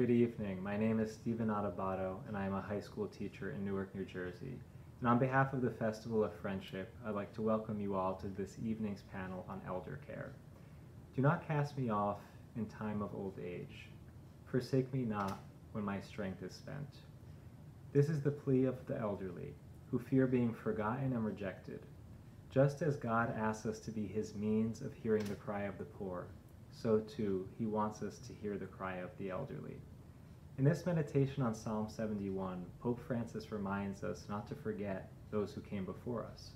Good evening. My name is Stephen Adebato, and I am a high school teacher in Newark, New Jersey. And on behalf of the Festival of Friendship, I'd like to welcome you all to this evening's panel on elder care. Do not cast me off in time of old age. Forsake me not when my strength is spent. This is the plea of the elderly, who fear being forgotten and rejected. Just as God asks us to be his means of hearing the cry of the poor, so too he wants us to hear the cry of the elderly. In this meditation on Psalm 71, Pope Francis reminds us not to forget those who came before us.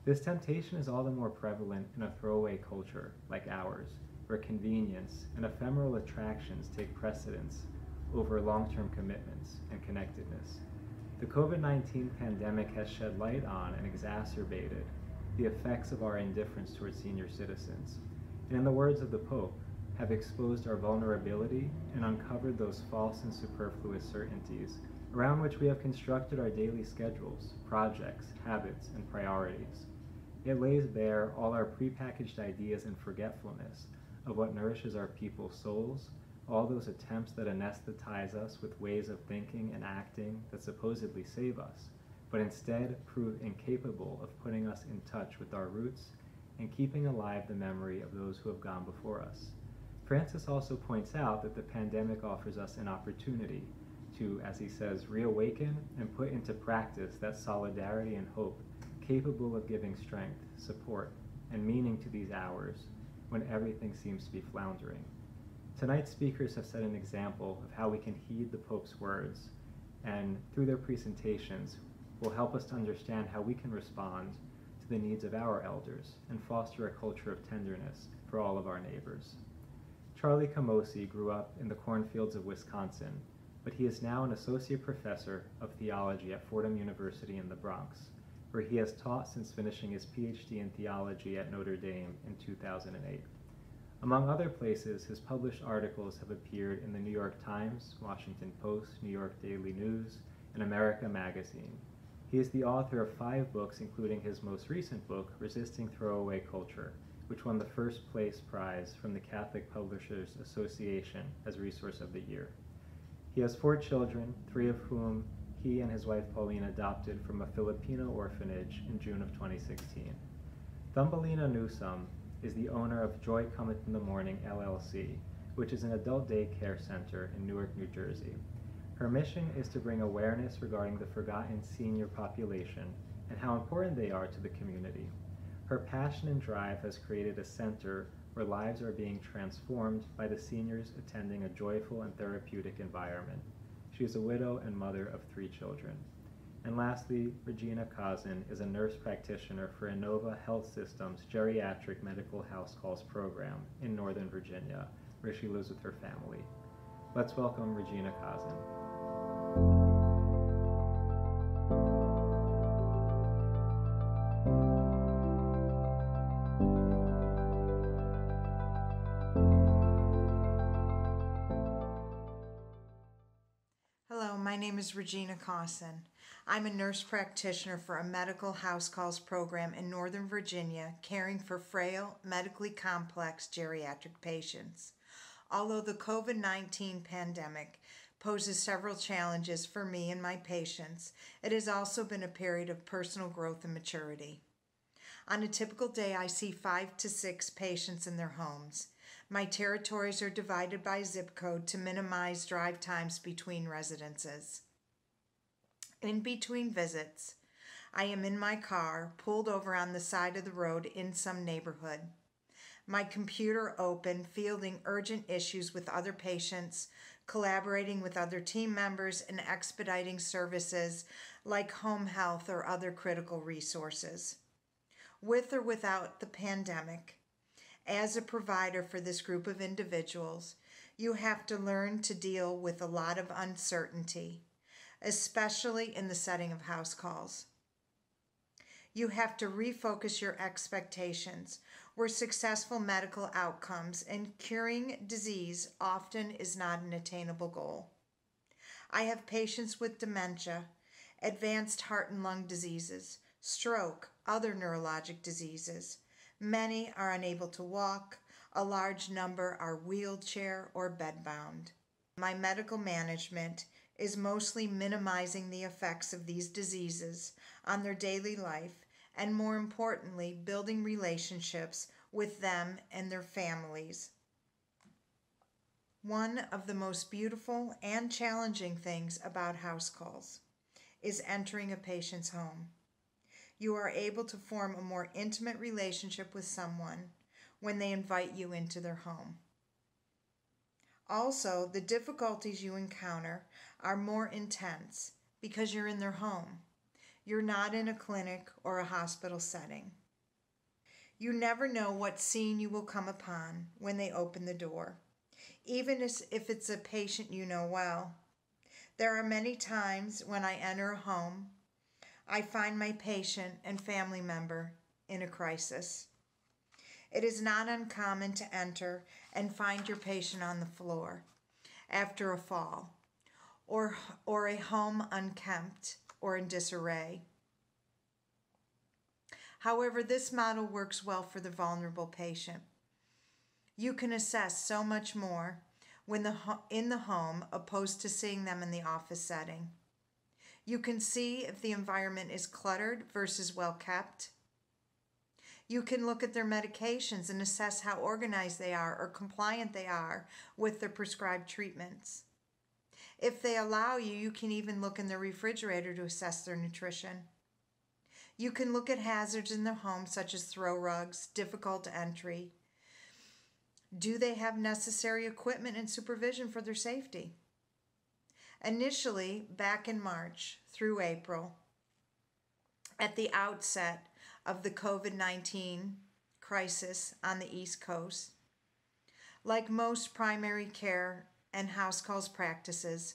This temptation is all the more prevalent in a throwaway culture like ours, where convenience and ephemeral attractions take precedence over long-term commitments and connectedness. The COVID-19 pandemic has shed light on and exacerbated the effects of our indifference towards senior citizens, and in the words of the Pope, have exposed our vulnerability and uncovered those false and superfluous certainties around which we have constructed our daily schedules, projects, habits, and priorities. It lays bare all our prepackaged ideas and forgetfulness of what nourishes our people's souls, all those attempts that anesthetize us with ways of thinking and acting that supposedly save us, but instead prove incapable of putting us in touch with our roots and keeping alive the memory of those who have gone before us. Francis also points out that the pandemic offers us an opportunity to, as he says, reawaken and put into practice that solidarity and hope capable of giving strength, support, and meaning to these hours when everything seems to be floundering. Tonight's speakers have set an example of how we can heed the Pope's words, and through their presentations will help us to understand how we can respond to the needs of our elders and foster a culture of tenderness for all of our neighbors. Charlie Camosy grew up in the cornfields of Wisconsin, but he is now an associate professor of theology at Fordham University in the Bronx, where he has taught since finishing his PhD in theology at Notre Dame in 2008. Among other places, his published articles have appeared in the New York Times, Washington Post, New York Daily News, and America Magazine. He is the author of 5 books, including his most recent book, Resisting Throwaway Culture, which won the first place prize from the Catholic Publishers Association as Resource of the Year. He has 4 children, 3 of whom he and his wife Pauline adopted from a Filipino orphanage in June of 2016. Thumbelina Newsome is the owner of Joy Cometh in the Morning, LLC, which is an adult daycare center in Newark, New Jersey. Her mission is to bring awareness regarding the forgotten senior population and how important they are to the community. Her passion and drive has created a center where lives are being transformed by the seniors attending a joyful and therapeutic environment. She is a widow and mother of 3 children. And lastly, Regina Kazan is a nurse practitioner for Inova Health Systems Geriatric Medical House Calls program in Northern Virginia, where she lives with her family. Let's welcome Regina Kazan. Hello, my name is Regina Kazan. I'm a nurse practitioner for a medical house calls program in Northern Virginia, caring for frail, medically complex geriatric patients. Although the COVID-19 pandemic poses several challenges for me and my patients, it has also been a period of personal growth and maturity. On a typical day, I see 5 to 6 patients in their homes. My territories are divided by zip code to minimize drive times between residences. In between visits, I am in my car, pulled over on the side of the road in some neighborhood. My computer open, fielding urgent issues with other patients, collaborating with other team members, and expediting services like home health or other critical resources. With or without the pandemic, as a provider for this group of individuals, you have to learn to deal with a lot of uncertainty, especially in the setting of house calls. You have to refocus your expectations, where successful medical outcomes and curing disease often is not an attainable goal. I have patients with dementia, advanced heart and lung diseases, stroke, other neurologic diseases. Many are unable to walk. A large number are wheelchair or bedbound. My medical management is mostly minimizing the effects of these diseases on their daily life, and more importantly, building relationships with them and their families. One of the most beautiful and challenging things about house calls is entering a patient's home. You are able to form a more intimate relationship with someone when they invite you into their home. Also, the difficulties you encounter are more intense because you're in their home. You're not in a clinic or a hospital setting. You never know what scene you will come upon when they open the door, even if it's a patient you know well. There are many times when I enter a home, I find my patient and family member in a crisis. It is not uncommon to enter and find your patient on the floor after a fall, or a home unkempt or in disarray. However, this model works well for the vulnerable patient. You can assess so much more when in the home opposed to seeing them in the office setting. You can see if the environment is cluttered versus well kept. You can look at their medications and assess how organized they are or compliant they are with their prescribed treatments. If they allow you, you can even look in their refrigerator to assess their nutrition. You can look at hazards in their home, such as throw rugs, difficult entry. Do they have necessary equipment and supervision for their safety? Initially, back in March through April, at the outset of the COVID-19 crisis on the East Coast, like most primary care and house calls practices,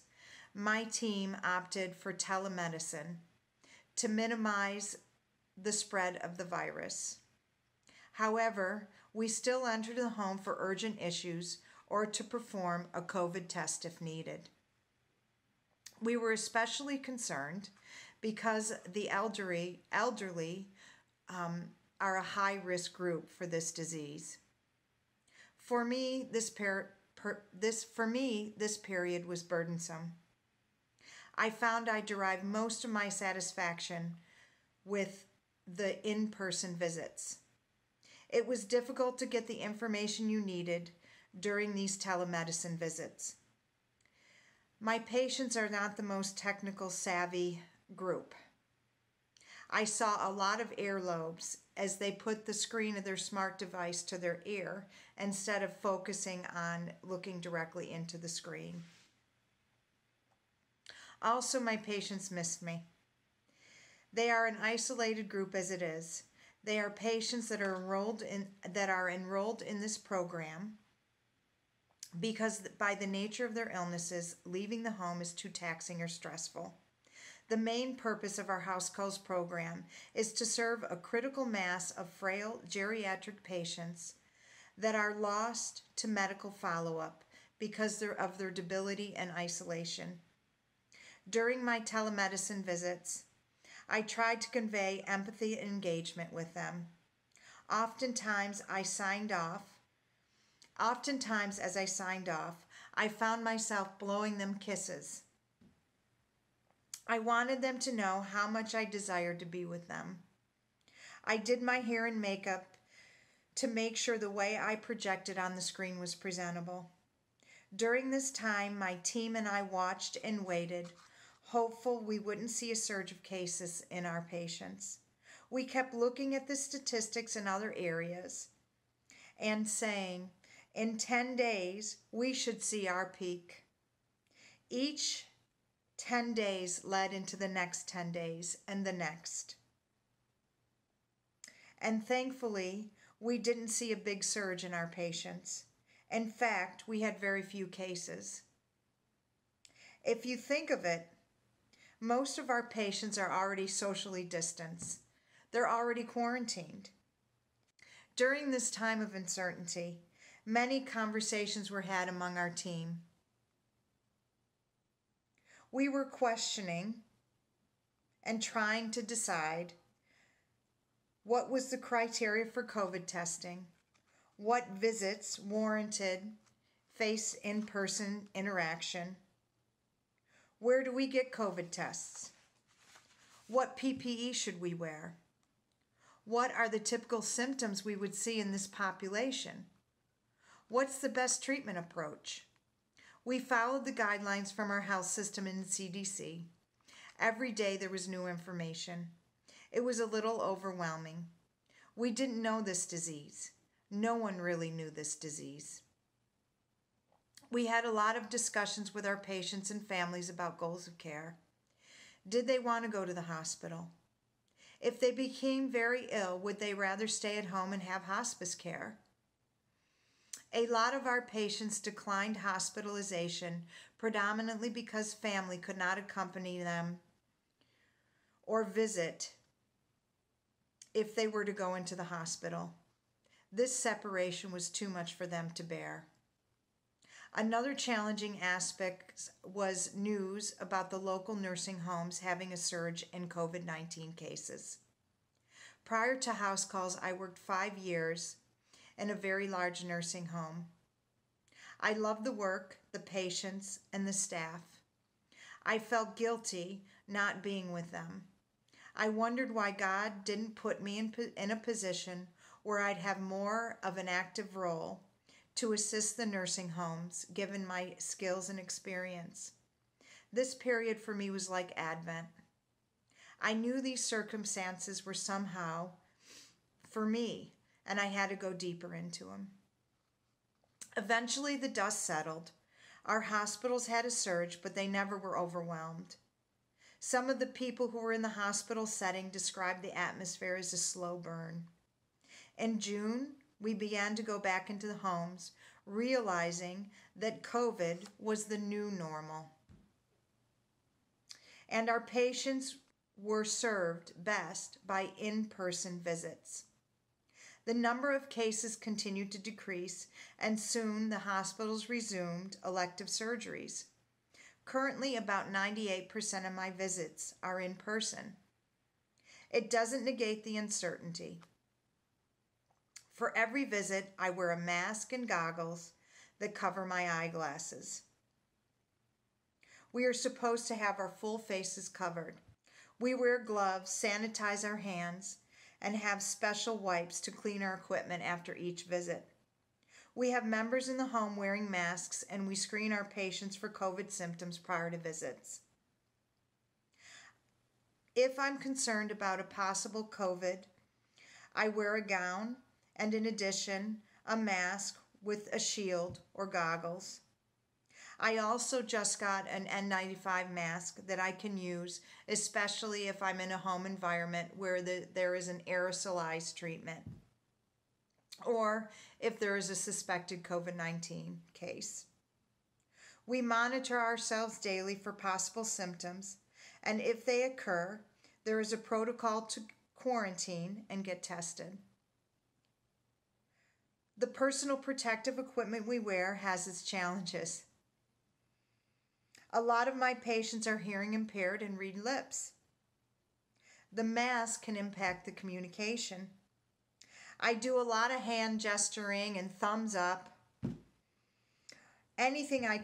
my team opted for telemedicine to minimize the spread of the virus. However, we still enter the home for urgent issues or to perform a COVID test if needed. We were especially concerned because the elderly are a high-risk group for this disease. For me, this period was burdensome. I found I derived most of my satisfaction with the in-person visits. It was difficult to get the information you needed during these telemedicine visits. My patients are not the most technical savvy group. I saw a lot of earlobes as they put the screen of their smart device to their ear instead of focusing on looking directly into the screen. Also, my patients missed me. They are an isolated group as it is. They are patients that are enrolled in this program because by the nature of their illnesses, leaving the home is too taxing or stressful. The main purpose of our House Calls program is to serve a critical mass of frail geriatric patients that are lost to medical follow-up because of their debility and isolation. During my telemedicine visits, I tried to convey empathy and engagement with them. Oftentimes, as I signed off, I found myself blowing them kisses. I wanted them to know how much I desired to be with them. I did my hair and makeup to make sure the way I projected on the screen was presentable. During this time, my team and I watched and waited, hopeful we wouldn't see a surge of cases in our patients. We kept looking at the statistics in other areas and saying, in 10 days, we should see our peak. Each 10 days led into the next 10 days and the next. And thankfully, we didn't see a big surge in our patients. In fact, we had very few cases. If you think of it, most of our patients are already socially distanced. They're already quarantined. During this time of uncertainty, many conversations were had among our team. We were questioning and trying to decide what was the criteria for COVID testing, what visits warranted face in-person interaction. Where do we get COVID tests? What PPE should we wear? What are the typical symptoms we would see in this population? What's the best treatment approach? We followed the guidelines from our health system and CDC. Every day there was new information. It was a little overwhelming. We didn't know this disease. No one really knew this disease. We had a lot of discussions with our patients and families about goals of care. Did they want to go to the hospital? If they became very ill, would they rather stay at home and have hospice care? A lot of our patients declined hospitalization predominantly because family could not accompany them or visit if they were to go into the hospital. This separation was too much for them to bear. Another challenging aspect was news about the local nursing homes having a surge in COVID-19 cases. Prior to house calls, I worked 5 years in a very large nursing home. I loved the work, the patients, and the staff. I felt guilty not being with them. I wondered why God didn't put me in a position where I'd have more of an active role to assist the nursing homes, given my skills and experience. This period for me was like Advent. I knew these circumstances were somehow for me, and I had to go deeper into them. Eventually, the dust settled. Our hospitals had a surge, but they never were overwhelmed. Some of the people who were in the hospital setting described the atmosphere as a slow burn. In June, we began to go back into the homes, realizing that COVID was the new normal. And our patients were served best by in-person visits. The number of cases continued to decrease, and soon the hospitals resumed elective surgeries. Currently, about 98% of my visits are in person. It doesn't negate the uncertainty. For every visit, I wear a mask and goggles that cover my eyeglasses. We are supposed to have our full faces covered. We wear gloves, sanitize our hands, and have special wipes to clean our equipment after each visit. We have members in the home wearing masks, and we screen our patients for COVID symptoms prior to visits. If I'm concerned about a possible COVID, I wear a gown, and in addition, a mask with a shield or goggles. I also just got an N95 mask that I can use, especially if I'm in a home environment where there is an aerosolized treatment, or if there is a suspected COVID-19 case. We monitor ourselves daily for possible symptoms, and if they occur, there is a protocol to quarantine and get tested. The personal protective equipment we wear has its challenges. A lot of my patients are hearing impaired and read lips. The mask can impact the communication. I do a lot of hand gesturing and thumbs up. Anything I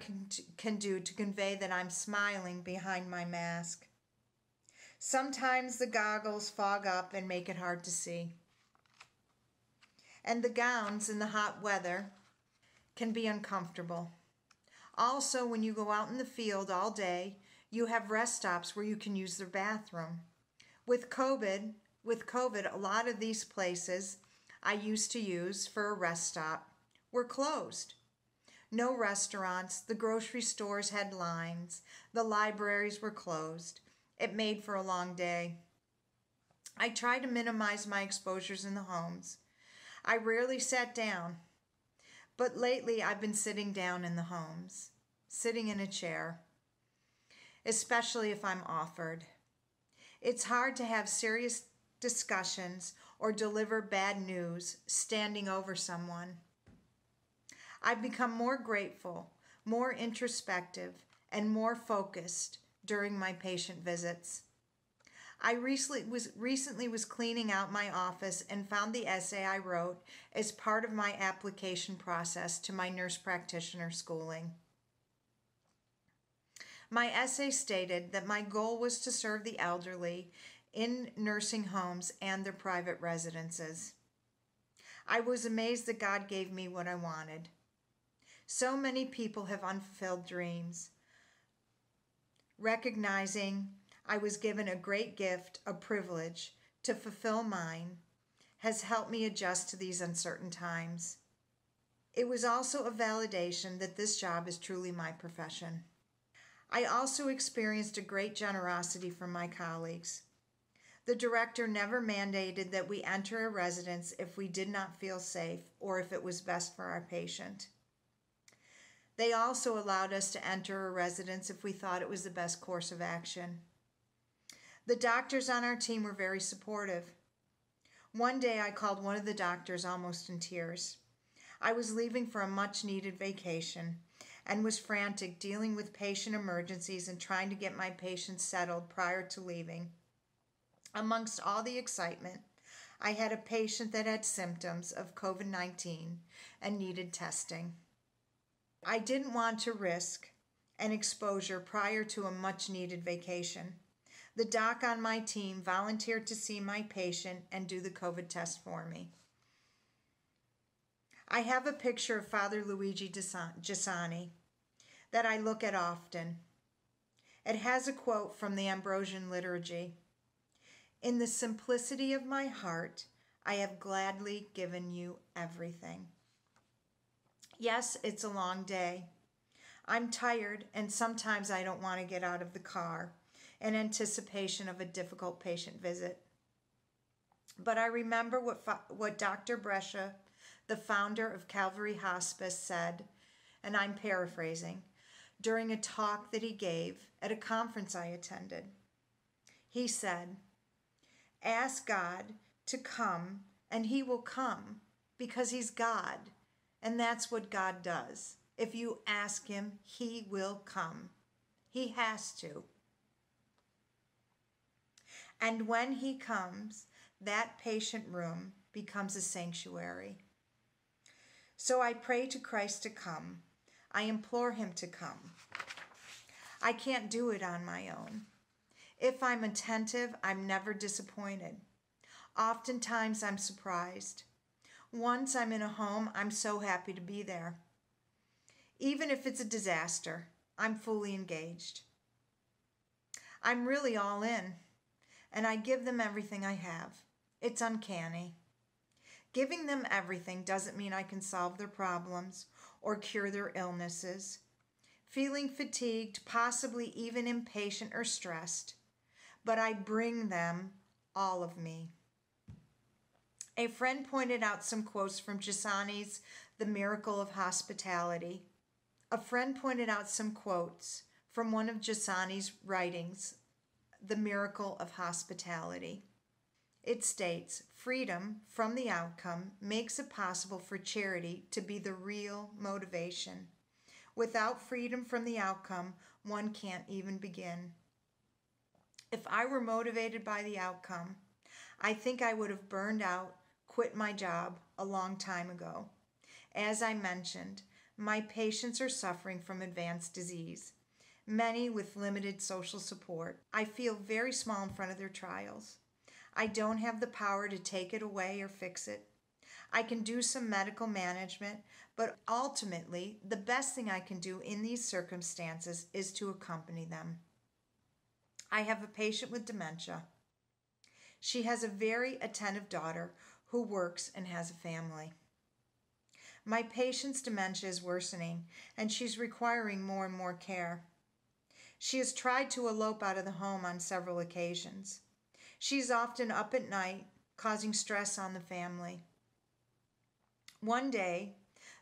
can do to convey that I'm smiling behind my mask. Sometimes the goggles fog up and make it hard to see. And the gowns in the hot weather can be uncomfortable. Also, when you go out in the field all day, you have rest stops where you can use the bathroom. With COVID, a lot of these places I used to use for a rest stop were closed. No restaurants, the grocery stores had lines, the libraries were closed. It made for a long day. I try to minimize my exposures in the homes. I rarely sat down, but lately I've been sitting down in the homes, sitting in a chair, especially if I'm offered. It's hard to have serious discussions or deliver bad news standing over someone. I've become more grateful, more introspective, and more focused during my patient visits. I recently was cleaning out my office and found the essay I wrote as part of my application process to my nurse practitioner schooling. My essay stated that my goal was to serve the elderly in nursing homes and their private residences. I was amazed that God gave me what I wanted. So many people have unfulfilled dreams. Recognizing I was given a great gift, a privilege, to fulfill mine, has helped me adjust to these uncertain times. It was also a validation that this job is truly my profession. I also experienced a great generosity from my colleagues. The director never mandated that we enter a residence if we did not feel safe or if it was best for our patient. They also allowed us to enter a residence if we thought it was the best course of action. The doctors on our team were very supportive. One day I called one of the doctors almost in tears. I was leaving for a much-needed vacation and was frantic dealing with patient emergencies and trying to get my patients settled prior to leaving. Amongst all the excitement, I had a patient that had symptoms of COVID-19 and needed testing. I didn't want to risk an exposure prior to a much-needed vacation. The doc on my team volunteered to see my patient and do the COVID test for me. I have a picture of Father Luigi Giussani that I look at often. It has a quote from the Ambrosian liturgy. "In the simplicity of my heart, I have gladly given you everything." Yes, it's a long day. I'm tired, and sometimes I don't want to get out of the car in anticipation of a difficult patient visit. But I remember what Dr. Brescia, the founder of Calvary Hospice, said, and I'm paraphrasing, during a talk that he gave at a conference I attended. He said, "Ask God to come, and he will come, because he's God, and that's what God does. If you ask him, he will come. He has to. And when he comes, that patient room becomes a sanctuary. So I pray to Christ to come. I implore him to come. I can't do it on my own. If I'm attentive, I'm never disappointed. Oftentimes I'm surprised. Once I'm in a home, I'm so happy to be there. Even if it's a disaster, I'm fully engaged. I'm really all in, and I give them everything I have. It's uncanny. Giving them everything doesn't mean I can solve their problems or cure their illnesses. Feeling fatigued, possibly even impatient or stressed, but I bring them all of me. A friend pointed out some quotes from Giussani's The Miracle of Hospitality. A friend pointed out some quotes from one of Giussani's writings, The Miracle of Hospitality. It states, "Freedom from the outcome makes it possible for charity to be the real motivation. Without freedom from the outcome, one can't even begin." If I were motivated by the outcome, I think I would have burned out, quit my job a long time ago. As I mentioned, my patients are suffering from advanced disease, many with limited social support. I feel very small in front of their trials. I don't have the power to take it away or fix it. I can do some medical management, but ultimately, the best thing I can do in these circumstances is to accompany them. I have a patient with dementia. She has a very attentive daughter who works and has a family. My patient's dementia is worsening, and she's requiring more and more care. She has tried to elope out of the home on several occasions. She's often up at night, causing stress on the family. One day,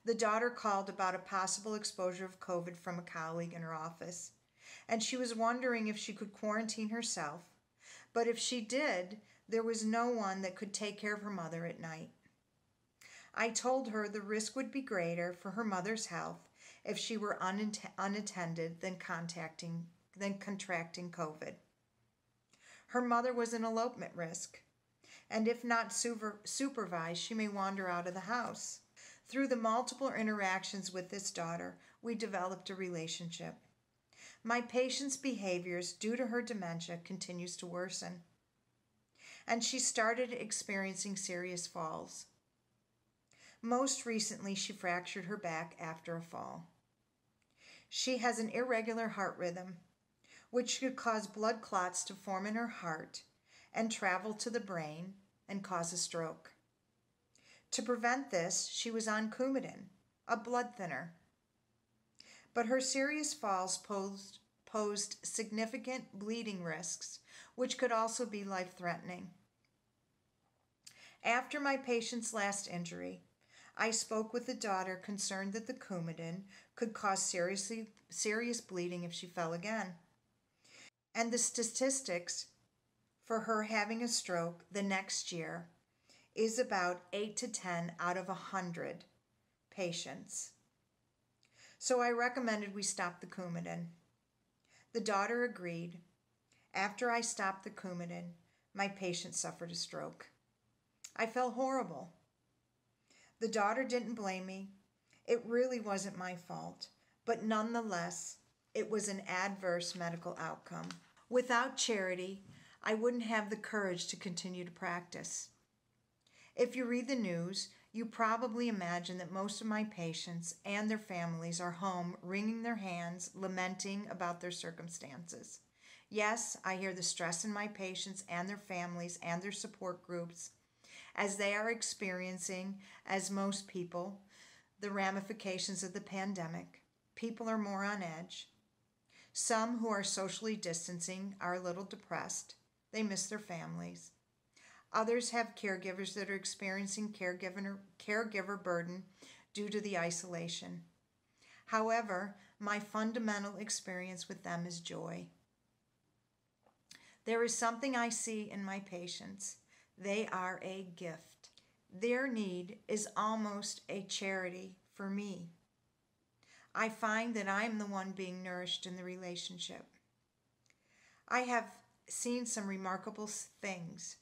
the daughter called about a possible exposure of COVID from a colleague in her office, and she was wondering if she could quarantine herself, but if she did, there was no one that could take care of her mother at night. I told her the risk would be greater for her mother's health if she were unattended than contracting COVID. Her mother was an elopement risk, and if not supervised, she may wander out of the house. Through the multiple interactions with this daughter, we developed a relationship. My patient's behaviors due to her dementia continues to worsen, and she started experiencing serious falls. Most recently, she fractured her back after a fall. She has an irregular heart rhythm, which could cause blood clots to form in her heart and travel to the brain and cause a stroke. To prevent this, she was on Coumadin, a blood thinner. But her serious falls posed significant bleeding risks, which could also be life-threatening. After my patient's last injury, I spoke with the daughter concerned that the Coumadin could cause serious bleeding if she fell again. And the statistics for her having a stroke the next year is about 8 to 10 out of 100 patients. So I recommended we stop the Coumadin. The daughter agreed. After I stopped the Coumadin, my patient suffered a stroke. I felt horrible. The daughter didn't blame me. It really wasn't my fault, but nonetheless, it was an adverse medical outcome. Without charity, I wouldn't have the courage to continue to practice. If you read the news, you probably imagine that most of my patients and their families are home wringing their hands, lamenting about their circumstances. Yes, I hear the stress in my patients and their families and their support groups as they are experiencing, as most people, the ramifications of the pandemic. People are more on edge. Some who are socially distancing are a little depressed. They miss their families. Others have caregivers that are experiencing caregiver burden due to the isolation. However, my fundamental experience with them is joy. There is something I see in my patients. They are a gift. Their need is almost a charity for me. I find that I'm the one being nourished in the relationship. I have seen some remarkable things.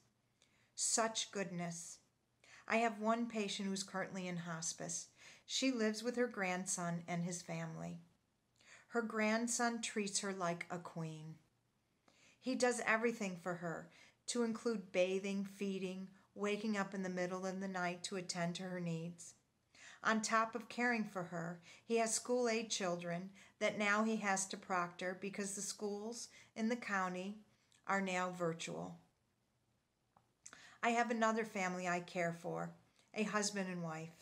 Such goodness. I have one patient who's currently in hospice. She lives with her grandson and his family. Her grandson treats her like a queen. He does everything for her, to include bathing, feeding, waking up in the middle of the night to attend to her needs. On top of caring for her, he has school-age children that now he has to proctor because the schools in the county are now virtual. I have another family I care for, a husband and wife.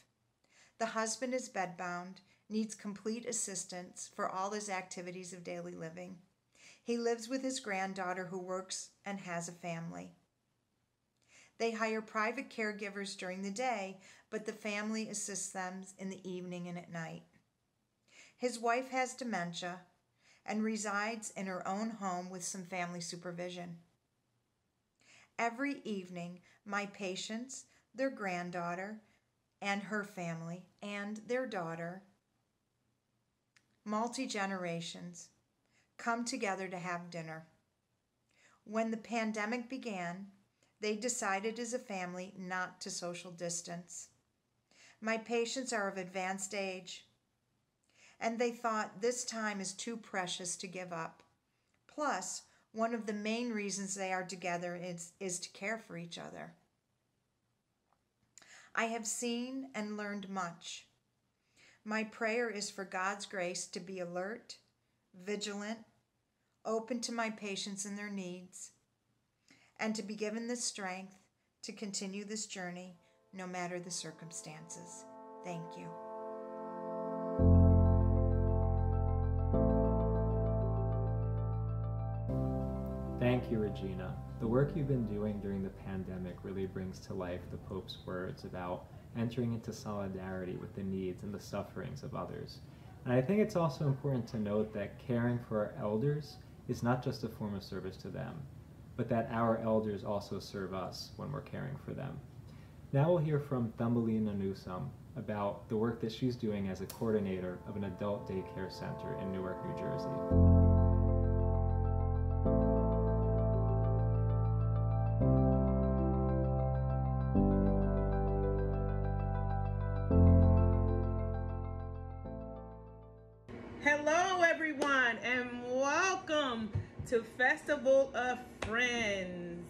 The husband is bedbound, needs complete assistance for all his activities of daily living. He lives with his granddaughter who works and has a family. They hire private caregivers during the day, but the family assists them in the evening and at night. His wife has dementia and resides in her own home with some family supervision. Every evening, my patients, their granddaughter, and her family, and their daughter, multi-generations, come together to have dinner. When the pandemic began, they decided as a family not to social distance. My patients are of advanced age, and they thought this time is too precious to give up. Plus, one of the main reasons they are together is to care for each other. I have seen and learned much. My prayer is for God's grace to be alert, vigilant, open to my patients and their needs, and to be given the strength to continue this journey no matter the circumstances. Thank you. Thank you, Regina. The work you've been doing during the pandemic really brings to life the Pope's words about entering into solidarity with the needs and the sufferings of others. And I think it's also important to note that caring for our elders is not just a form of service to them, but that our elders also serve us when we're caring for them. Now we'll hear from Thumbelina Newsome about the work that she's doing as a coordinator of an adult daycare center in Newark, New Jersey. everyone, and welcome to Festival of Friends.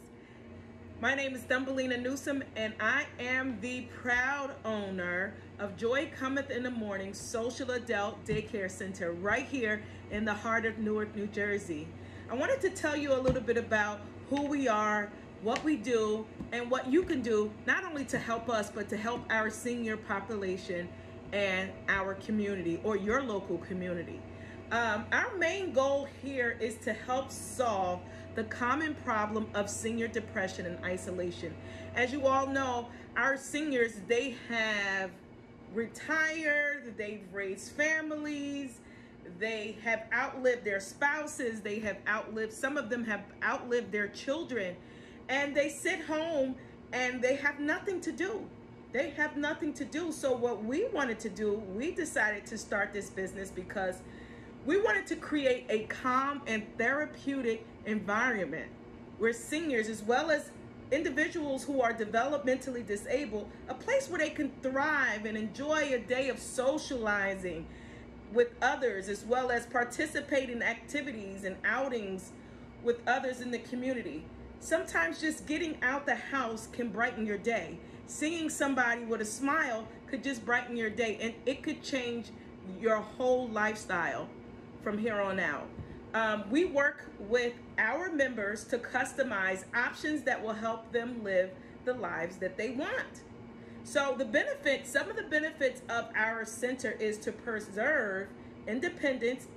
My name is Thumbelina Newsom, and I am the proud owner of Joy Cometh in the Morning Social Adult Daycare Center right here in the heart of Newark, New Jersey. I wanted to tell you a little bit about who we are, what we do, and what you can do not only to help us, but to help our senior population and our community or your local community. Our main goal here is to help solve the common problem of senior depression and isolation. As you all know, our seniors, they have retired, they've raised families, they have outlived their spouses, they have outlived, some of them have outlived their children, and they sit home and they have nothing to do. They have nothing to do. So what we wanted to do, we decided to start this business because we wanted to create a calm and therapeutic environment where seniors, as well as individuals who are developmentally disabled, a place where they can thrive and enjoy a day of socializing with others, as well as participate in activities and outings with others in the community. Sometimes just getting out the house can brighten your day. Seeing somebody with a smile could just brighten your day, and it could change your whole lifestyle from here on out. We work with our members to customize options that will help them live the lives that they want. So the benefits, some of the benefits of our center is to preserve independence,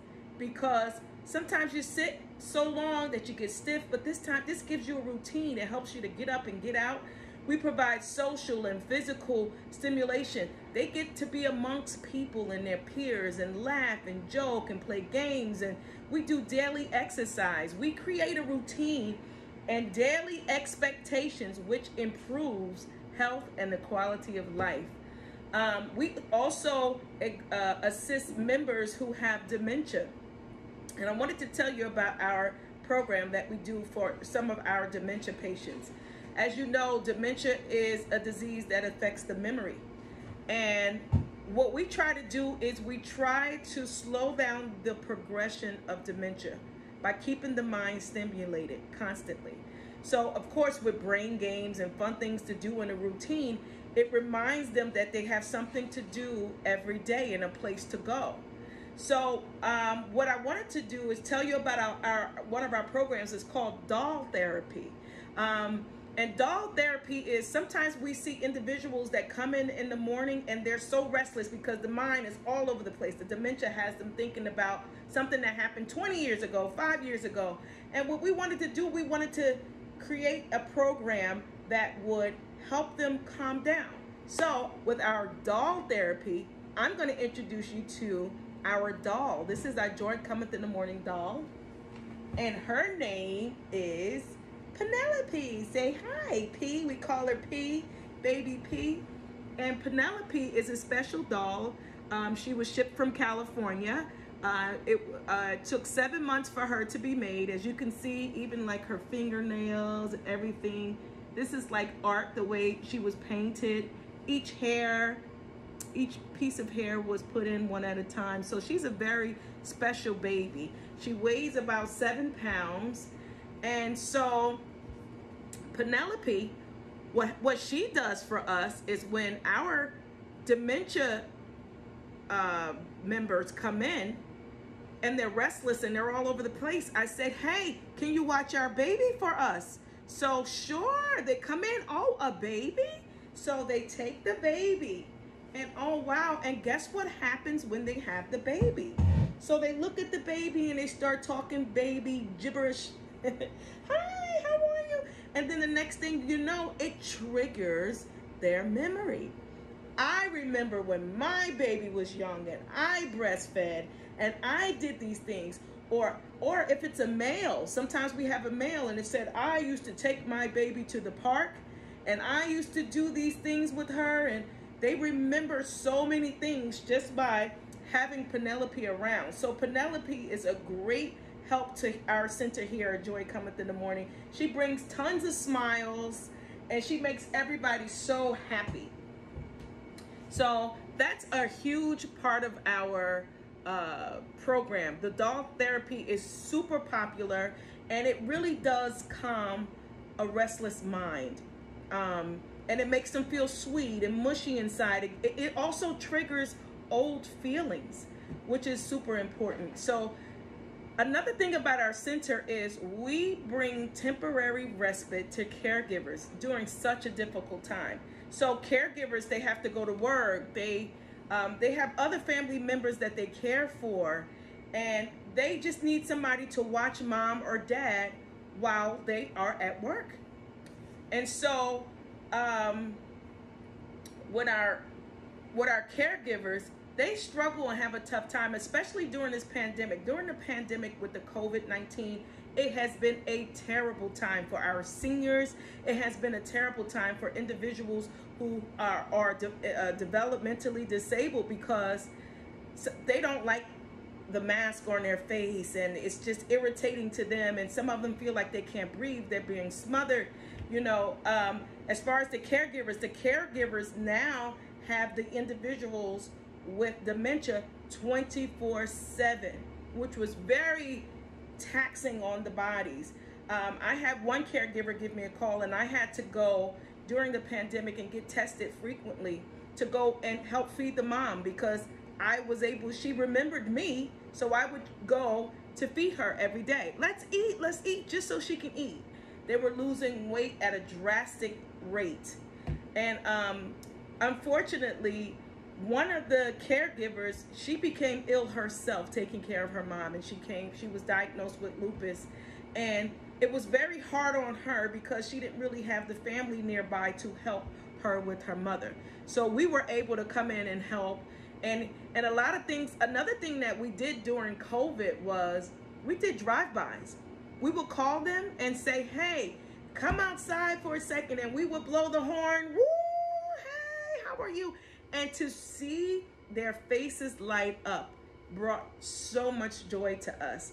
because sometimes you sit so long that you get stiff, but this gives you a routine. It helps you to get up and get out. We provide social and physical stimulation. They get to be amongst people and their peers and laugh and joke and play games, and we do daily exercise. We create a routine and daily expectations which improves health and the quality of life. We also assist members who have dementia. And I wanted to tell you about our program that we do for some of our dementia patients. As you know, dementia is a disease that affects the memory. And what we try to do is we try to slow down the progression of dementia by keeping the mind stimulated constantly. So, of course, with brain games and fun things to do in a routine, it reminds them that they have something to do every day and a place to go. So what I wanted to do is tell you about one of our programs. Is called doll therapy. And doll therapy is, sometimes we see individuals that come in the morning and they're so restless because the mind is all over the place. The dementia has them thinking about something that happened 20 years ago, 5 years ago. And what we wanted to do, we wanted to create a program that would help them calm down. So with our doll therapy, I'm going to introduce you to our doll. This is our Joy Cometh in the Morning doll. And her name is Penelope. Say hi, P. We call her P, baby P. And Penelope is a special doll. She was shipped from California. It took 7 months for her to be made. As you can see, even like her fingernails and everything. This is like art, the way she was painted. Each piece of hair was put in one at a time. So she's a very special baby. She weighs about 7 pounds. And so Penelope, what she does for us is when our dementia members come in and they're restless and they're all over the place, I said, hey, can you watch our baby for us? So sure, they come in, oh, a baby? So they take the baby and oh wow, and guess what happens when they have the baby? So they look at the baby and they start talking baby gibberish. Hi, how are you? And then the next thing you know, it triggers their memory. I remember when my baby was young and I breastfed and I did these things. Or if it's a male, sometimes we have a male and it said, I used to take my baby to the park and I used to do these things with her, and they remember so many things just by having Penelope around. So Penelope is a great help to our center here at Joy Cometh in the Morning. She brings tons of smiles and she makes everybody so happy. So that's a huge part of our program. The doll therapy is super popular, and it really does calm a restless mind. And it makes them feel sweet and mushy inside. It also triggers old feelings, which is super important. So another thing about our center is we bring temporary respite to caregivers during such a difficult time. So caregivers, they have to go to work. They have other family members that they care for, and they just need somebody to watch mom or dad while they are at work. And so with our caregivers, they struggle and have a tough time, especially during this pandemic. During the pandemic with the COVID-19, it has been a terrible time for our seniors. It has been a terrible time for individuals who are developmentally disabled, because they don't like the mask on their face, and it's just irritating to them, and some of them feel like they can't breathe. They're being smothered. As far as the caregivers now have the individuals with dementia 24/7, which was very taxing on the bodies. I had one caregiver give me a call, and I had to go during the pandemic and get tested frequently to go and help feed the mom, because she remembered me, so I would go to feed her every day. Let's eat, just so she can eat. They were losing weight at a drastic rate. And unfortunately, one of the caregivers, she became ill herself taking care of her mom, and she was diagnosed with lupus, and it was very hard on her because she didn't really have the family nearby to help her with her mother. So we were able to come in and help, and a lot of things. Another thing that we did during COVID was we did drive-bys. We would call them and say, hey, come outside for a second, and we would blow the horn. Woo, hey, how are you? And to see their faces light up brought so much joy to us.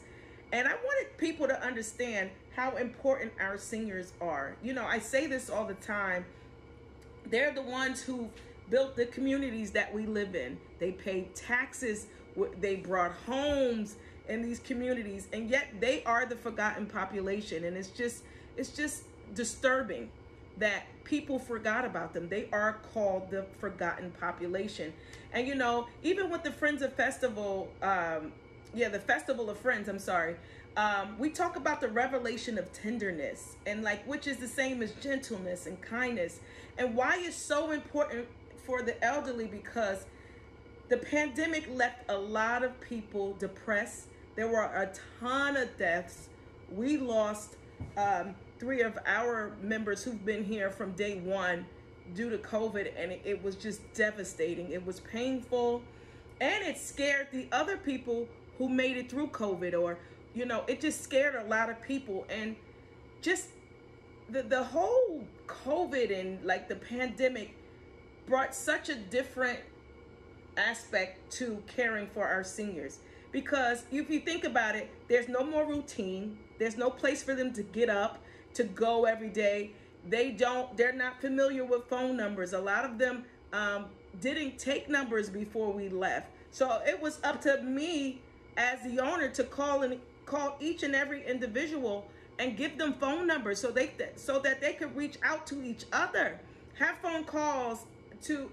And I wanted people to understand how important our seniors are. I say this all the time. They're the ones who built the communities that we live in. They paid taxes. They brought homes in these communities, and yet they are the forgotten population. And it's just disturbing that people forgot about them. They are called the forgotten population. And even with the Friends of Festival, the Festival of Friends, we talk about the revelation of tenderness, and which is the same as gentleness and kindness, and why it's so important for the elderly, because the pandemic left a lot of people depressed. There were a ton of deaths. We lost 3 of our members who've been here from day one due to COVID, and it was just devastating. It was painful, and it scared the other people who made it through COVID, or it just scared a lot of people. And just the whole COVID and the pandemic brought such a different aspect to caring for our seniors, because if you think about it, there's no more routine. There's no place for them to get up, to go every day. They're not familiar with phone numbers. A lot of them didn't take numbers before we left. So it was up to me as the owner to call each and every individual and give them phone numbers so that they could reach out to each other, have phone calls to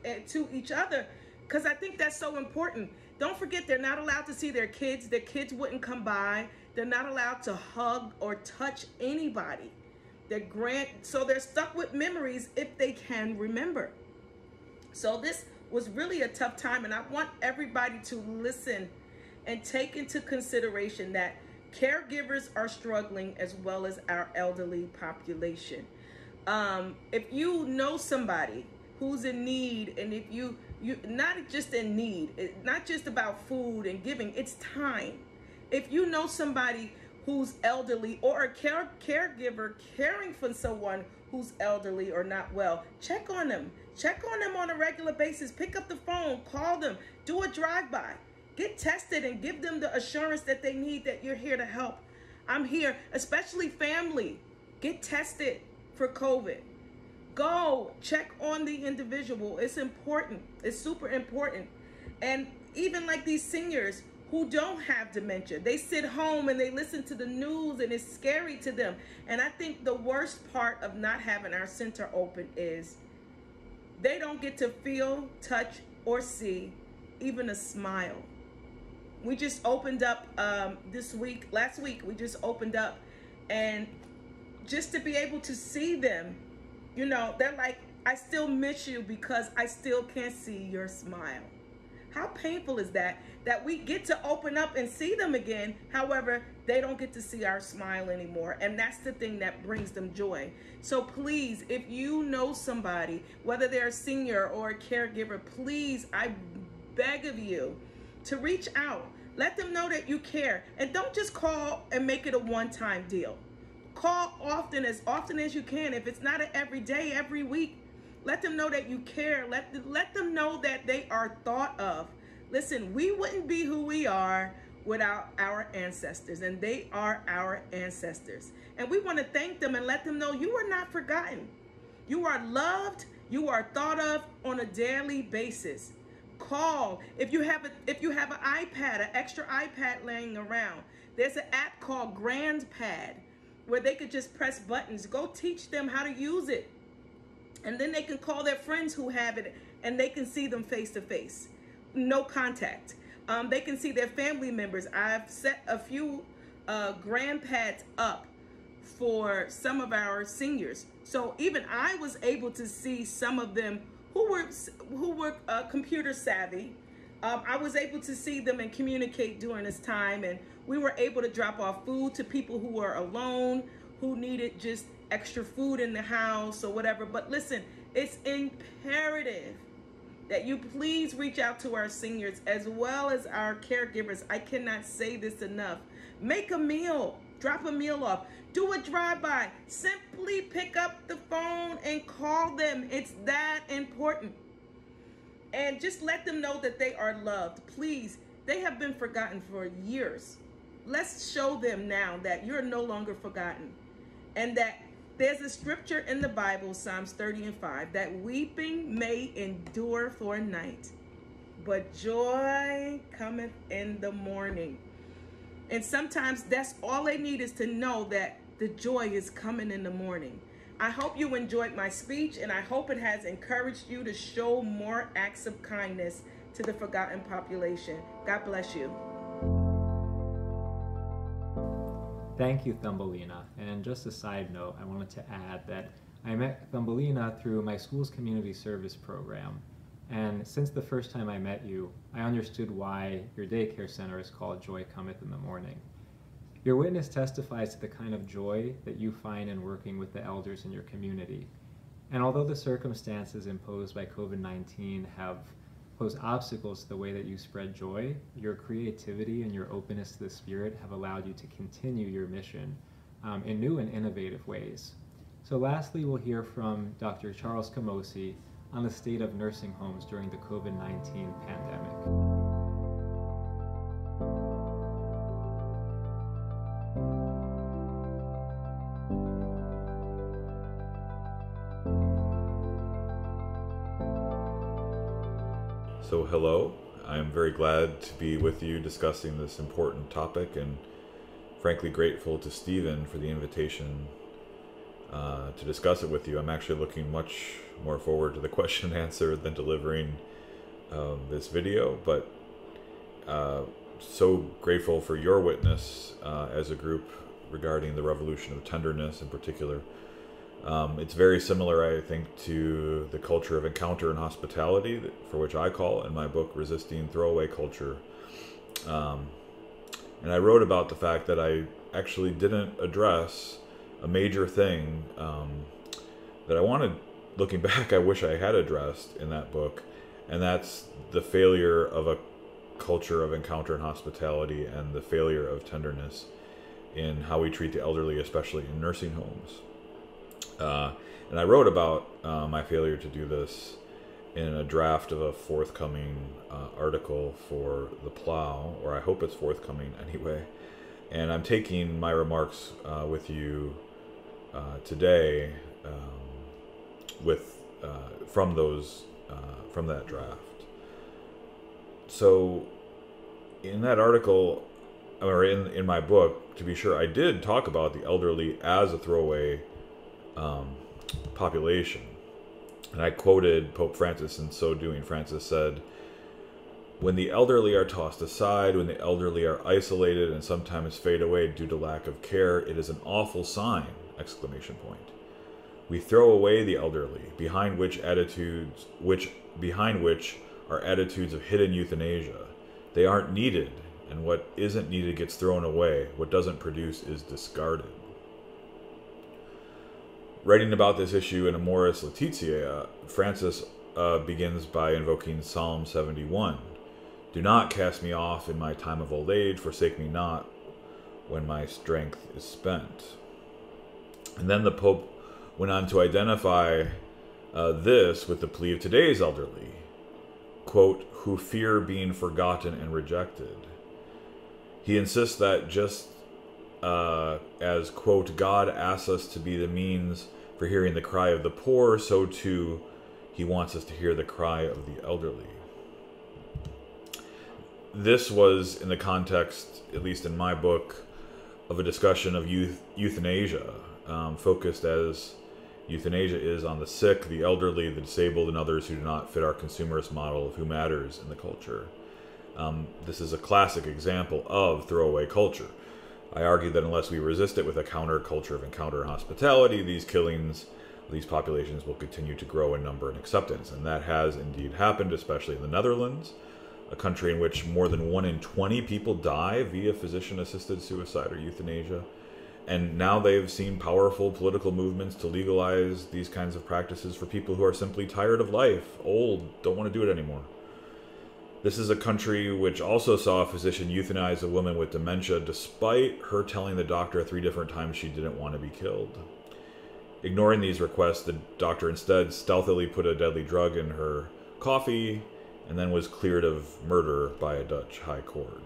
each other, because I think that's so important. Don't forget, they're not allowed to see their kids. Their kids wouldn't come by. They're not allowed to hug or touch anybody. So they're stuck with memories if they can remember. So this was really a tough time, and I want everybody to listen and take into consideration that caregivers are struggling as well as our elderly population. If you know somebody who's in need, and if you not just in need, it's not just about food and giving, it's time. If you know somebody who's elderly, or a caregiver caring for someone who's elderly or not well, check on them. Check on them on a regular basis. Pick up the phone, call them, do a drive-by. Get tested and give them the assurance that they need, that you're here to help. I'm here, especially family. Get tested for COVID. Go check on the individual. It's important. It's super important. And even these seniors who don't have dementia. They sit home and they listen to the news and it's scary to them. And I think the worst part of not having our center open is they don't get to feel, touch, or see even a smile. We just opened up last week, we just opened up, and just to be able to see them, you know, they're like, I still miss you because I still can't see your smile. How painful is that? That we get to open up and see them again. However, they don't get to see our smile anymore. And that's the thing that brings them joy. So please, if you know somebody, whether they're a senior or a caregiver, please, I beg of you to reach out. Let them know that you care. And don't just call and make it a one-time deal. Call often as you can. If it's not every day, every week, let them know that you care. Let them know that they are thought of. Listen, we wouldn't be who we are without our ancestors, and they are our ancestors. And we want to thank them and let them know you are not forgotten. You are loved. You are thought of on a daily basis. Call. If you have an iPad, an extra iPad laying around, there's an app called GrandPad where they could just press buttons. Go teach them how to use it. And then they can call their friends who have it and they can see them face to face. No contact. They can see their family members. I've set a few GrandPads up for some of our seniors. So even I was able to see some of them who were computer savvy. I was able to see them and communicate during this time, and we were able to drop off food to people who were alone, who needed just extra food in the house or whatever. But listen, it's imperative that you please reach out to our seniors as well as our caregivers. I cannot say this enough. Make a meal, drop a meal off, do a drive-by, simply pick up the phone and call them. It's that important. And just let them know that they are loved. Please, they have been forgotten for years. Let's show them now that you're no longer forgotten, and that there's a scripture in the Bible, Psalms 30:5, that weeping may endure for a night, but joy cometh in the morning. And sometimes that's all they need, is to know that the joy is coming in the morning. I hope you enjoyed my speech, and I hope it has encouraged you to show more acts of kindness to the forgotten population. God bless you. Thank you, Thumbelina. And just a side note, I wanted to add that I met Thumbelina through my school's community service program. And since the first time I met you, I understood why your daycare center is called Joy Cometh in the Morning. Your witness testifies to the kind of joy that you find in working with the elders in your community. And although the circumstances imposed by COVID-19 have posed obstacles to the way that you spread joy, your creativity and your openness to the Spirit have allowed you to continue your mission in new and innovative ways. So lastly, we'll hear from Dr. Charles Camosy on the state of nursing homes during the COVID-19 pandemic. So hello, I'm very glad to be with you discussing this important topic, and frankly grateful to Stephen for the invitation to discuss it with you. I'm actually looking much more forward to the question and answer than delivering this video, but so grateful for your witness as a group regarding the revolution of tenderness in particular. It's very similar, I think, to the culture of encounter and hospitality, for which I call in my book Resisting Throwaway Culture. And I wrote about the fact that I actually didn't address a major thing that I wanted, looking back, I wish I had addressed in that book, and that's the failure of a culture of encounter and hospitality and the failure of tenderness in how we treat the elderly, especially in nursing homes. And I wrote about my failure to do this in a draft of a forthcoming article for The Plow, or I hope it's forthcoming anyway. And I'm taking my remarks with you today from that draft. So in that article, or in my book, to be sure, I did talk about the elderly as a throwaway population. And I quoted Pope Francis in so doing. Francis said, "When the elderly are tossed aside, when the elderly are isolated and sometimes fade away due to lack of care, it is an awful sign!" Exclamation point. We throw away the elderly, behind which are attitudes of hidden euthanasia. They aren't needed, and what isn't needed gets thrown away. What doesn't produce is discarded. Writing about this issue in Amoris Laetitia, Francis begins by invoking Psalm 71. "Do not cast me off in my time of old age, forsake me not when my strength is spent." And then the Pope went on to identify this with the plea of today's elderly, quote, "who fear being forgotten and rejected." He insists that just as, quote, "God asks us to be the means for hearing the cry of the poor, so too he wants us to hear the cry of the elderly." This was in the context, at least in my book, of a discussion of euthanasia, focused as euthanasia is on the sick, the elderly, the disabled, and others who do not fit our consumerist model of who matters in the culture. This is a classic example of throwaway culture. I argue that unless we resist it with a counterculture of encounter and hospitality, these killings of these populations will continue to grow in number and acceptance. And that has indeed happened, especially in the Netherlands, a country in which more than 1 in 20 people die via physician-assisted suicide or euthanasia. And now they've seen powerful political movements to legalize these kinds of practices for people who are simply tired of life, old, don't want to do it anymore. This is a country which also saw a physician euthanize a woman with dementia despite her telling the doctor 3 different times she didn't want to be killed. Ignoring these requests, the doctor instead stealthily put a deadly drug in her coffee and then was cleared of murder by a Dutch high court.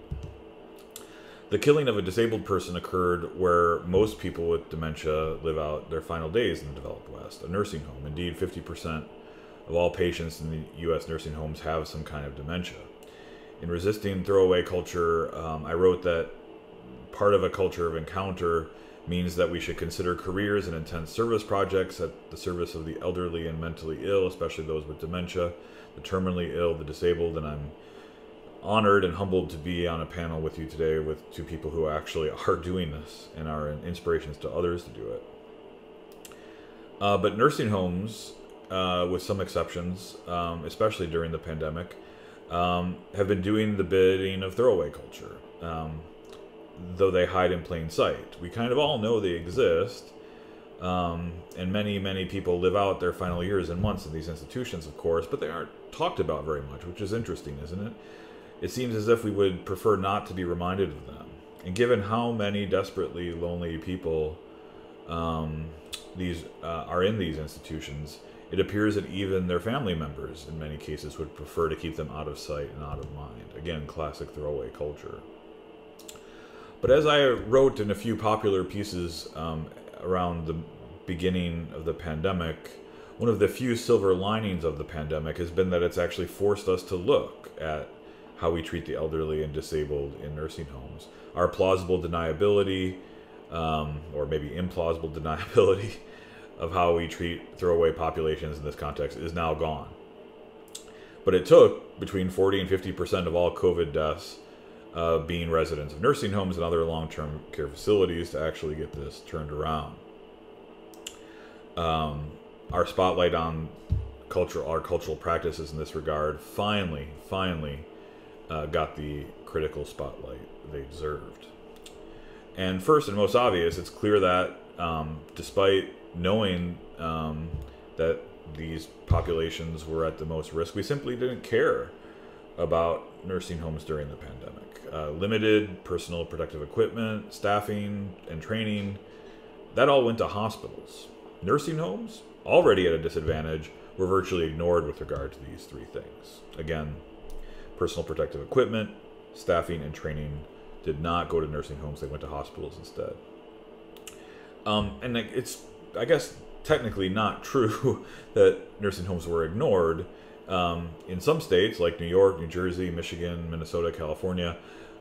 The killing of a disabled person occurred where most people with dementia live out their final days in the developed West, a nursing home. Indeed, 50% of all patients in the U.S. nursing homes have some kind of dementia. In resisting throwaway culture, I wrote that part of a culture of encounter means that we should consider careers and intense service projects at the service of the elderly and mentally ill, especially those with dementia, the terminally ill, the disabled, and I'm honored and humbled to be on a panel with you today with 2 people who actually are doing this and are inspirations to others to do it. But nursing homes, with some exceptions, especially during the pandemic, have been doing the bidding of throwaway culture, though they hide in plain sight. We kind of all know they exist, and many people live out their final years and months in these institutions, of course, but they aren't talked about very much, which is interesting, isn't it? It seems as if we would prefer not to be reminded of them. And given how many desperately lonely people are in these institutions, it appears that even their family members, in many cases, would prefer to keep them out of sight and out of mind. Again, classic throwaway culture. But as I wrote in a few popular pieces around the beginning of the pandemic, one of the few silver linings of the pandemic has been that it's actually forced us to look at how we treat the elderly and disabled in nursing homes. Our plausible deniability, or maybe implausible deniability, of how we treat throwaway populations in this context is now gone. But it took between 40 and 50% of all COVID deaths being residents of nursing homes and other long-term care facilities to actually get this turned around. Our spotlight on our cultural practices in this regard finally got the critical spotlight they deserved. And first and most obvious, it's clear that despite knowing that these populations were at the most risk, we simply didn't care about nursing homes during the pandemic. Limited personal protective equipment, staffing, and training, that all went to hospitals. Nursing homes, already at a disadvantage, were virtually ignored with regard to these 3 things. Again, personal protective equipment, staffing, and training did not go to nursing homes, they went to hospitals instead. And it's, I guess, technically not true that nursing homes were ignored. In some states, like New York, New Jersey, Michigan, Minnesota, California,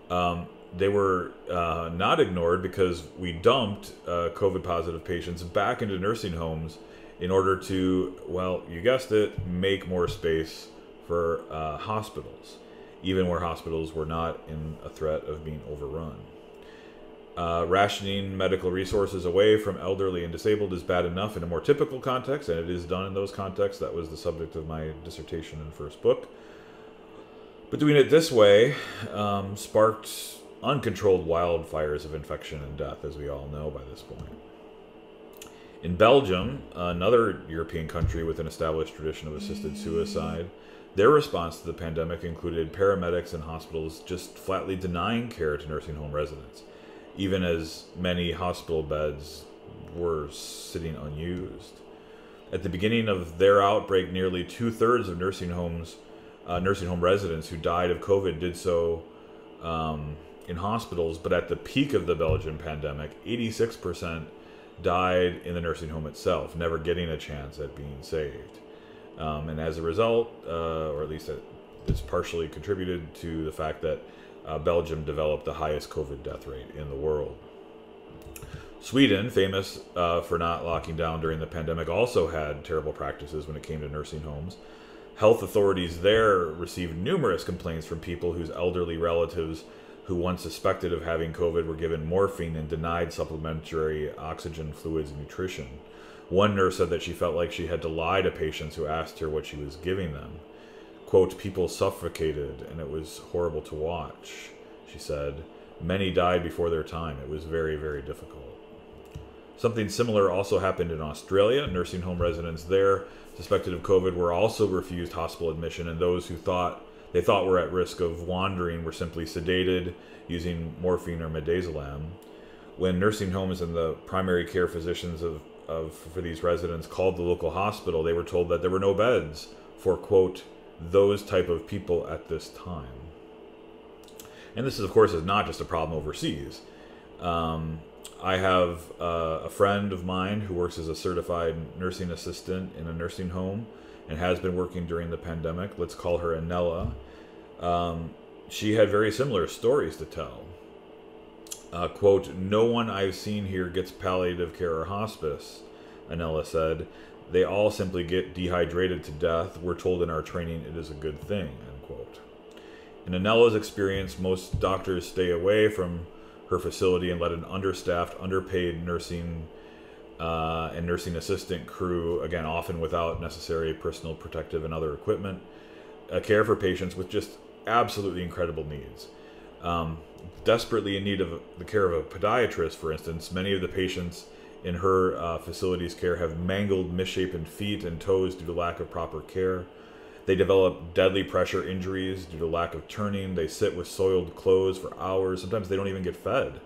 They were not ignored because we dumped COVID positive patients back into nursing homes in order to, well, you guessed it, make more space for hospitals, even where hospitals were not in a threat of being overrun. Rationing medical resources away from elderly and disabled is bad enough in a more typical context, and it is done in those contexts. That was the subject of my dissertation and first book. But doing it this way sparked uncontrolled wildfires of infection and death, as we all know by this point. In Belgium, another European country with an established tradition of assisted suicide, their response to the pandemic included paramedics and hospitals just flatly denying care to nursing home residents, even as many hospital beds were sitting unused. At the beginning of their outbreak, nearly 2/3 of nursing home residents who died of COVID did so in hospitals, but at the peak of the Belgian pandemic, 86% died in the nursing home itself, never getting a chance at being saved. And as a result, or at least it's partially contributed to the fact that Belgium developed the highest COVID death rate in the world. Sweden, famous for not locking down during the pandemic, also had terrible practices when it came to nursing homes. Health authorities there received numerous complaints from people whose elderly relatives who once suspected of having COVID were given morphine and denied supplementary oxygen, fluids, and nutrition. One nurse said that she felt like she had to lie to patients who asked her what she was giving them. Quote, "People suffocated and it was horrible to watch," she said. "Many died before their time. It was very, very difficult." Something similar also happened in Australia. Nursing home residents there suspected of COVID were also refused hospital admission, and those who they thought were at risk of wandering were simply sedated using morphine or midazolam. When nursing homes and the primary care physicians for these residents called the local hospital, they were told that there were no beds for, quote, "those type of people at this time." And this, of course, is not just a problem overseas. I have a friend of mine who works as a certified nursing assistant in a nursing home and has been working during the pandemic. Let's call her Anella. She had very similar stories to tell. Quote, "No one I've seen here gets palliative care or hospice," Anella said. "They all simply get dehydrated to death. We're told in our training it is a good thing," end quote. In Anella's experience, most doctors stay away from her facility and let an understaffed, underpaid nursing and nursing assistant crew, again, often without necessary personal protective and other equipment, care for patients with just absolutely incredible needs. Desperately in need of the care of a podiatrist, for instance, many of the patients in her facility's care have mangled, misshapen feet and toes due to lack of proper care. They develop deadly pressure injuries due to lack of turning. They sit with soiled clothes for hours. Sometimes they don't even get fed.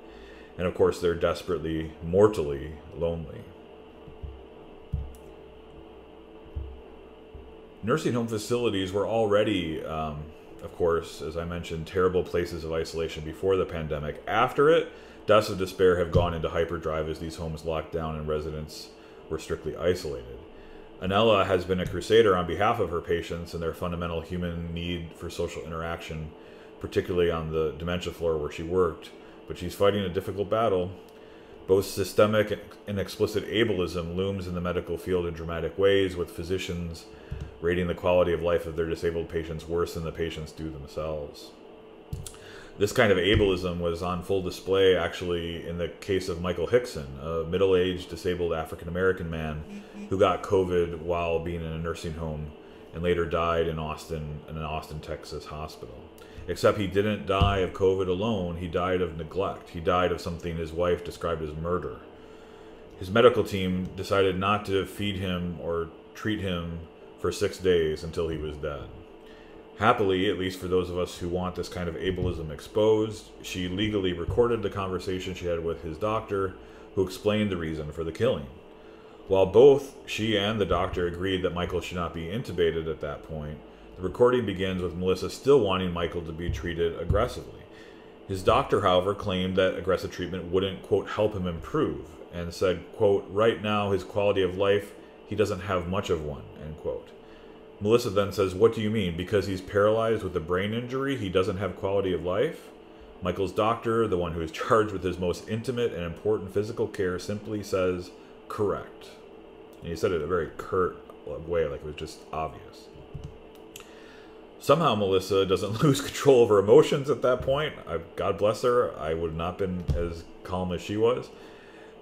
And of course, they're desperately, mortally lonely. Nursing home facilities were already, of course, as I mentioned, terrible places of isolation before the pandemic. After it, deaths of despair have gone into hyperdrive as these homes locked down and residents were strictly isolated. Anella has been a crusader on behalf of her patients and their fundamental human need for social interaction, particularly on the dementia floor where she worked, but she's fighting a difficult battle. Both systemic and explicit ableism looms in the medical field in dramatic ways, with physicians rating the quality of life of their disabled patients worse than the patients do themselves. This kind of ableism was on full display, actually, in the case of Michael Hickson, a middle-aged, disabled African-American man who got COVID while being in a nursing home and later died in an Austin, Texas hospital. Except he didn't die of COVID alone, he died of neglect. He died of something his wife described as murder. His medical team decided not to feed him or treat him for 6 days until he was dead. Happily, at least for those of us who want this kind of ableism exposed, she legally recorded the conversation she had with his doctor, who explained the reason for the killing. While both she and the doctor agreed that Michael should not be intubated at that point, the recording begins with Melissa still wanting Michael to be treated aggressively. His doctor, however, claimed that aggressive treatment wouldn't, quote, help him improve, and said, quote, right now his quality of life, he doesn't have much of one, end quote. Melissa then says, what do you mean? Because he's paralyzed with a brain injury, he doesn't have quality of life? Michael's doctor, the one who is charged with his most intimate and important physical care, simply says, "Correct." And he said it in a very curt way, like it was just obvious. Somehow Melissa doesn't lose control of her emotions at that point. God bless her. I would have not been as calm as she was.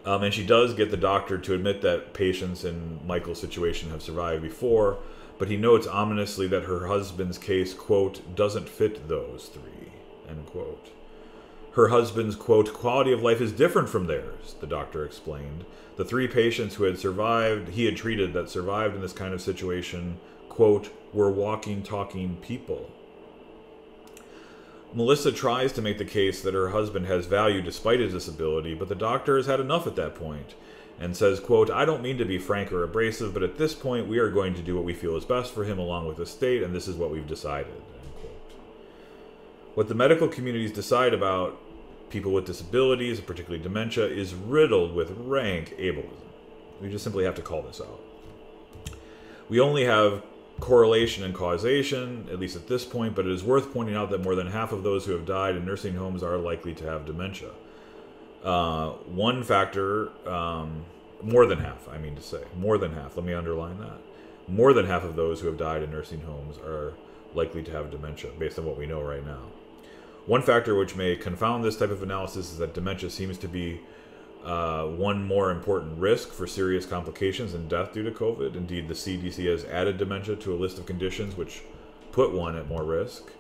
And she does get the doctor to admit that patients in Michael's situation have survived before, but he notes ominously that her husband's case, quote, doesn't fit those three, end quote. Her husband's, quote, quality of life is different from theirs, the doctor explained. The three patients who had survived, he had treated that survived in this kind of situation, quote, were walking, talking people. Melissa tries to make the case that her husband has value despite his disability, but the doctor has had enough at that point and says, quote, I don't mean to be frank or abrasive, but at this point we are going to do what we feel is best for him along with the state, and this is what we've decided, end quote. What the medical communities decide about people with disabilities, particularly dementia, is riddled with rank ableism. We just simply have to call this out. We only have correlation and causation, at least at this point, but it is worth pointing out that more than half of those who have died in nursing homes are likely to have dementia. One factor, more than half, I mean to say, more than half, let me underline that. More than half of those who have died in nursing homes are likely to have dementia, based on what we know right now. One factor which may confound this type of analysis is that dementia seems to be one more important risk for serious complications and death due to COVID. Indeed, the CDC has added dementia to a list of conditions which put one at more risk.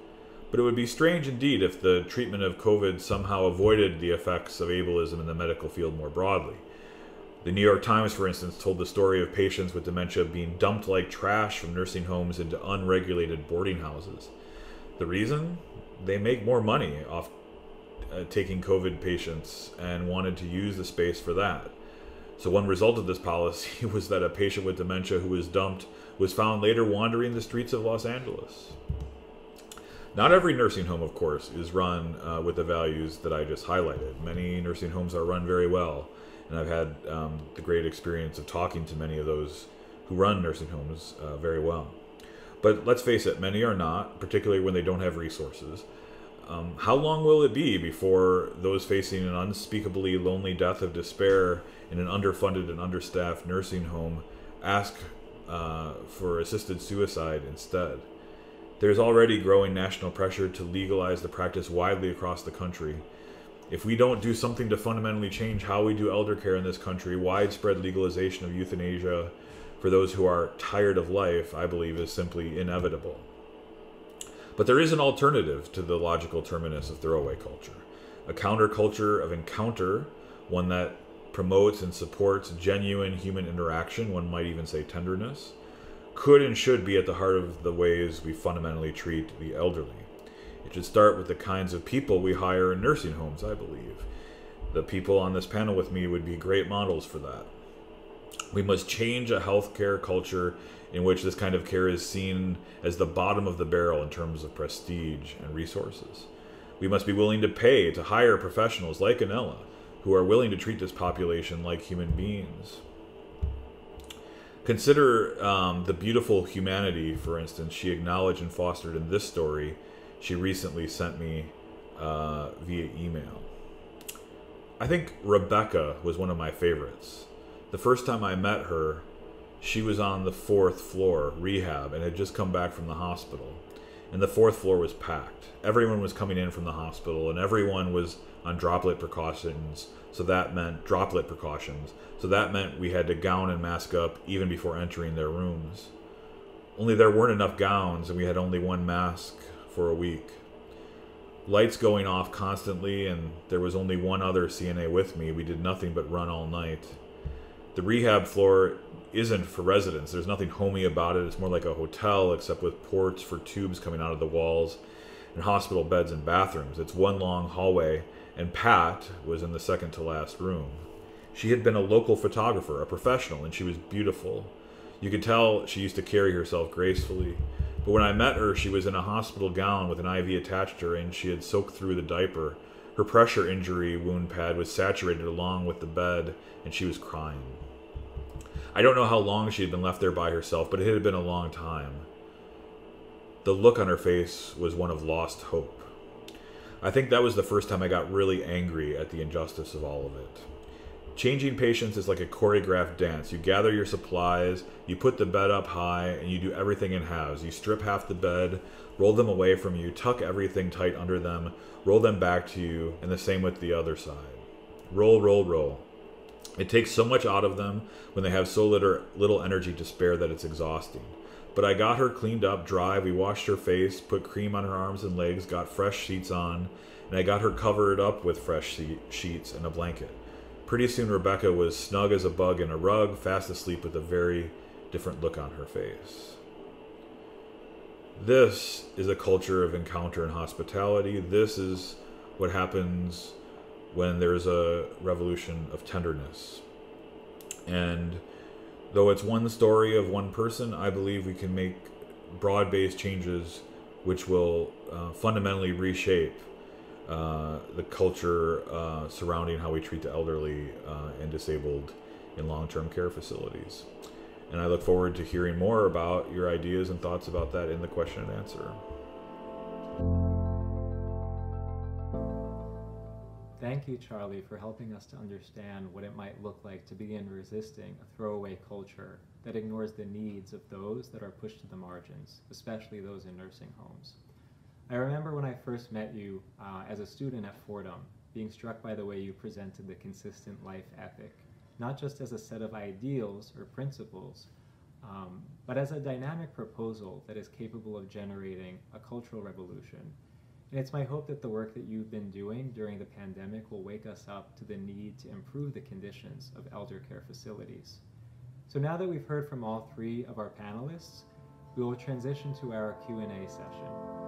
But it would be strange indeed if the treatment of COVID somehow avoided the effects of ableism in the medical field more broadly. The New York Times, for instance, told the story of patients with dementia being dumped like trash from nursing homes into unregulated boarding houses. The reason? They make more money off taking COVID patients and wanted to use the space for that. So one result of this policy was that a patient with dementia who was dumped was found later wandering the streets of Los Angeles. Not every nursing home, of course, is run with the values that I just highlighted. Many nursing homes are run very well, and I've had the great experience of talking to many of those who run nursing homes very well. But let's face it, many are not, particularly when they don't have resources. How long will it be before those facing an unspeakably lonely death of despair in an underfunded and understaffed nursing home ask for assisted suicide instead? There's already growing national pressure to legalize the practice widely across the country. If we don't do something to fundamentally change how we do elder care in this country, widespread legalization of euthanasia for those who are tired of life, I believe, is simply inevitable. But there is an alternative to the logical terminus of throwaway culture, a counterculture of encounter, one that promotes and supports genuine human interaction, one might even say tenderness, could and should be at the heart of the ways we fundamentally treat the elderly. It should start with the kinds of people we hire in nursing homes, I believe. The people on this panel with me would be great models for that. We must change a healthcare culture in which this kind of care is seen as the bottom of the barrel in terms of prestige and resources. We must be willing to pay to hire professionals like Anela, who are willing to treat this population like human beings. Consider the beautiful humanity, for instance, she acknowledged and fostered in this story she recently sent me via email. I think Rebecca was one of my favorites. The first time I met her, she was on the 4th floor, rehab, and had just come back from the hospital. And the 4th floor was packed. Everyone was coming in from the hospital, and everyone was on droplet precautions, so that meant we had to gown and mask up even before entering their rooms. Only there weren't enough gowns, and we had only one mask for a week. Lights going off constantly, and there was only one other CNA with me. We did nothing but run all night. The rehab floor isn't for residents. There's nothing homey about it. It's more like a hotel, except with ports for tubes coming out of the walls and hospital beds and bathrooms. It's one long hallway, and Pat was in the second to last room. She had been a local photographer, a professional, and she was beautiful. You could tell she used to carry herself gracefully. But when I met her, she was in a hospital gown with an IV attached to her, and she had soaked through the diaper. Her pressure injury wound pad was saturated along with the bed, and she was crying. I don't know how long she had been left there by herself, but it had been a long time. The look on her face was one of lost hope. I think that was the first time I got really angry at the injustice of all of it. Changing patients is like a choreographed dance. You gather your supplies, you put the bed up high, and you do everything in halves. You strip half the bed, roll them away from you, tuck everything tight under them, roll them back to you, and the same with the other side. Roll, roll, roll. It takes so much out of them when they have so little energy to spare that it's exhausting. But I got her cleaned up, dry, we washed her face, put cream on her arms and legs, got fresh sheets on, and I got her covered up with fresh sheets and a blanket. Pretty soon Rebecca was snug as a bug in a rug, fast asleep with a very different look on her face. This is a culture of encounter and hospitality. This is what happens when there's a revolution of tenderness. And though it's one story of one person, I believe we can make broad-based changes which will fundamentally reshape the culture surrounding how we treat the elderly and disabled in long-term care facilities. And I look forward to hearing more about your ideas and thoughts about that in the question and answer. Thank you, Charlie, for helping us to understand what it might look like to begin resisting a throwaway culture that ignores the needs of those that are pushed to the margins, especially those in nursing homes. I remember when I first met you as a student at Fordham, being struck by the way you presented the consistent life ethic, not just as a set of ideals or principles, but as a dynamic proposal that is capable of generating a cultural revolution. And it's my hope that the work that you've been doing during the pandemic will wake us up to the need to improve the conditions of elder care facilities. So now that we've heard from all three of our panelists, we will transition to our Q&A session.